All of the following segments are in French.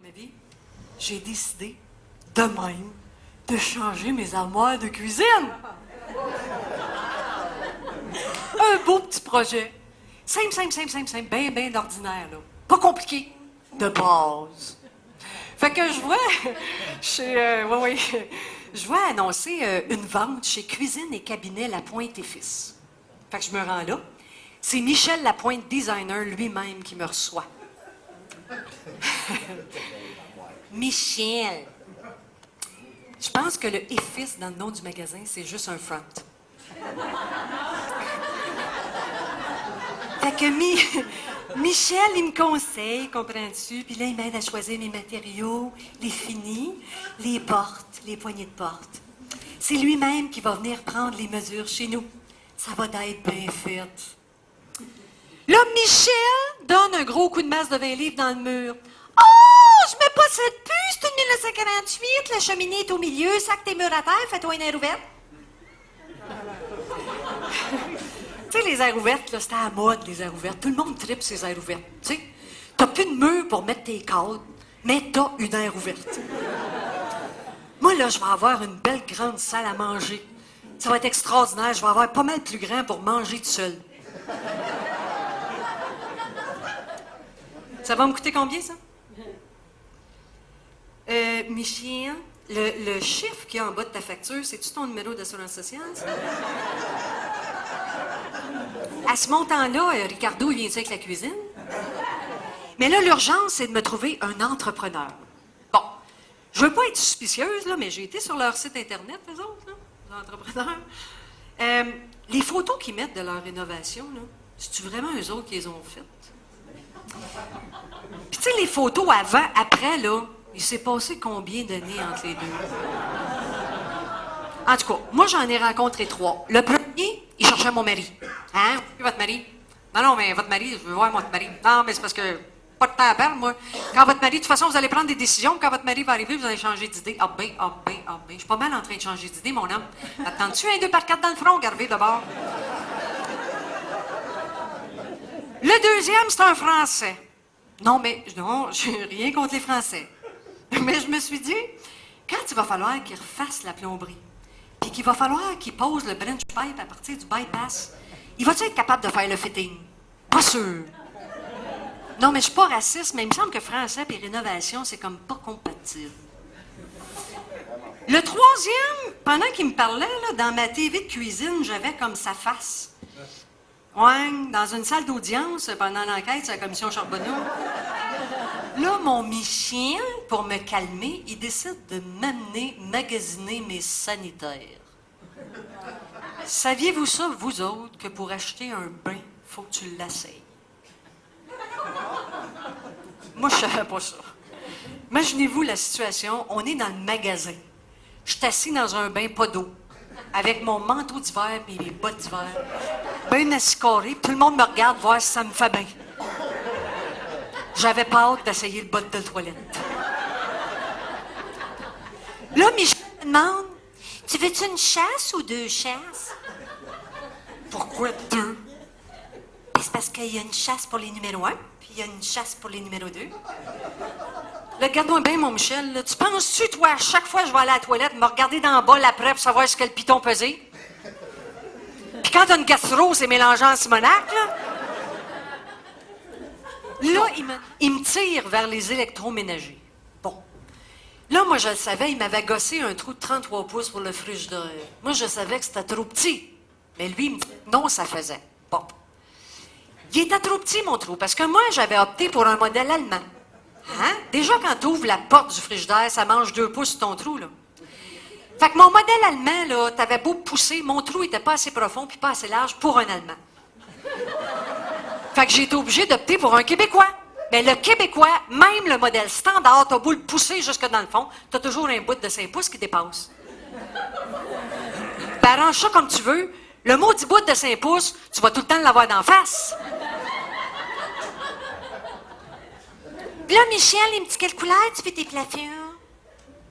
ma vie, j'ai décidé, de même, de changer mes armoires de cuisine. Un beau petit projet. Simple, bien ordinaire, là. Pas compliqué. De base. Fait que je vois je vois annoncer une vente chez Cuisine et Cabinet Lapointe et Fils. Fait que je me rends là. C'est Michel Lapointe, designer, lui-même, qui me reçoit. Michel. Je pense que le « et fils » dans le nom du magasin, c'est juste un front. Fait que Michel, il me conseille, comprends-tu? Puis là, il m'aide à choisir mes matériaux, les finis, les portes, les poignées de porte. C'est lui-même qui va venir prendre les mesures chez nous. Ça va être bien fait. Là, Michel donne un gros coup de masse de 20 livres dans le mur. « Oh, je mets pas cette puce, c'est une 1948, la cheminée est au milieu, sac tes murs à terre, fais-toi une aire ouverte. » Tu sais, les aires ouvertes, là, c'était à la mode, les aires ouvertes. Tout le monde tripe ces aires ouvertes. Tu sais, t'as plus de mur pour mettre tes cadres, mais t'as une aire ouverte. Moi, là, je vais avoir une belle grande salle à manger. Ça va être extraordinaire. Je vais avoir pas mal plus grand pour manger tout seul. Ça va me coûter combien, ça? Michel, le chiffre qu'il y a en bas de ta facture, c'est-tu ton numéro d'assurance sociale, ça? À ce montant-là, Ricardo, il vient avec la cuisine? Mais là, l'urgence, c'est de me trouver un entrepreneur. Bon, je veux pas être suspicieuse, là, mais j'ai été sur leur site Internet, eux autres, là, les entrepreneurs. Les photos qu'ils mettent de leur rénovation, là, c'est-tu vraiment eux autres qui les ont faites? Puis tu sais, les photos avant, après, là, il s'est passé combien d'années entre les deux? En tout cas, moi, j'en ai rencontré 3. Le premier, il cherchait mon mari. Hein? Votre mari? Non, mais votre mari, je veux voir votre mari. Non, mais c'est parce que, pas de temps à perdre, moi. Quand votre mari, de toute façon, vous allez prendre des décisions. Quand votre mari va arriver, vous allez changer d'idée. Ah ben. Je suis pas mal en train de changer d'idée, mon homme. Attends-tu un 2x4 dans le front, Garvey, d'abord? Le deuxième, c'est un Français. Non, j'ai rien contre les Français. Mais je me suis dit, quand il va falloir qu'il refasse la plomberie, puis qu'il va falloir qu'il pose le branch pipe à partir du bypass, il va-tu être capable de faire le fitting? Pas sûr. Non, mais je suis pas raciste, mais il me semble que français et rénovation, c'est comme pas compatible. Le troisième, pendant qu'il me parlait, là, dans ma TV de cuisine, j'avais comme sa face. Ouais, dans une salle d'audience, pendant l'enquête sur la commission Charbonneau. Là, mon Michel, pour me calmer, il décide de m'amener magasiner mes sanitaires. Saviez-vous ça, vous autres, que pour acheter un bain, faut que tu l'essayes? Moi, je savais pas ça. Imaginez-vous la situation, on est dans le magasin. Je suis assis dans un bain pas d'eau, avec mon manteau d'hiver et mes bottes d'hiver. Bien assis carré, puis tout le monde me regarde voir si ça me fait bien. J'avais pas hâte d'essayer le bot de toilette. Là, Michel me demande, « Tu veux-tu une chasse ou 2 chasses? » Pourquoi 2? C'est parce qu'il y a une chasse pour les numéros 1, puis il y a une chasse pour les numéros 2. Là, regarde-moi bien, mon Michel. Là. Tu penses-tu, toi, à chaque fois que je vais aller à la toilette, me regarder dans le bol après pour savoir ce que le piton pesait? Puis quand t'as une gastro, c'est mélangeant en Simonac, là. Là, il me tire vers les électroménagers. Bon. Là, moi, je le savais, il m'avait gossé un trou de 33 pouces pour le frigidaire. Moi, je savais que c'était trop petit. Mais lui, il me dit non, ça faisait. Bon. Il était trop petit, mon trou, parce que moi, j'avais opté pour un modèle allemand. Hein? Déjà, quand tu ouvres la porte du frigidaire, ça mange 2 pouces sur ton trou, là. Fait que mon modèle allemand, là, t'avais beau pousser, mon trou était pas assez profond puis pas assez large pour un Allemand. Fait que j'ai été obligée d'opter pour un Québécois. Mais le Québécois, même le modèle standard, t'as beau le pousser jusque dans le fond, t'as toujours un bout de 5 pouces qui dépasse. Ben, arrange ça comme tu veux. Le maudit bout de 5 pouces, tu vas tout le temps l'avoir d'en face. Là, Michel, il me dit quelle couleur tu fais tes plafions?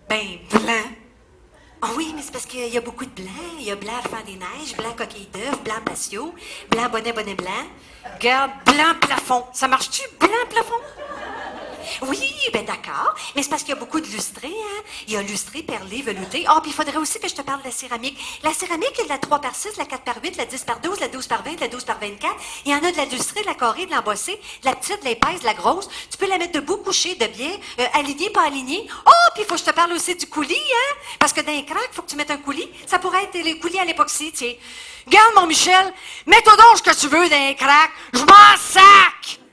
Ben, blanc. Ah oui, mais c'est parce qu'il y a beaucoup de blanc. Il y a blanc Enfant des neiges, blanc coquille d'œuf, blanc patio, blanc bonnet blanc. Regarde, blanc plafond. Ça marche-tu, blanc plafond? Oui, ben d'accord. Mais c'est parce qu'il y a beaucoup de lustrés, hein. Il y a lustré, perlé, velouté. Ah, puis il faudrait aussi que je te parle de la céramique. La céramique, il y a de la 3 par 6, la 4 par 8, la 10 par 12, la 12 par 20, la 12 par 24. Il y en a de la lustrée, de la carrée, de l'embossée, de la petite, de l'épaisse, de la grosse. Tu peux la mettre debout, couchée, de bien, alignée, pas alignée. Oh, puis il faut que je te parle aussi du coulis, hein. Parce que dans les craques, il faut que tu mettes un coulis. Ça pourrait être les coulis à l'époxy, tiens. Regarde, mon Michel, mets-toi donc ce que tu veux dans les craques. Je m'en sac!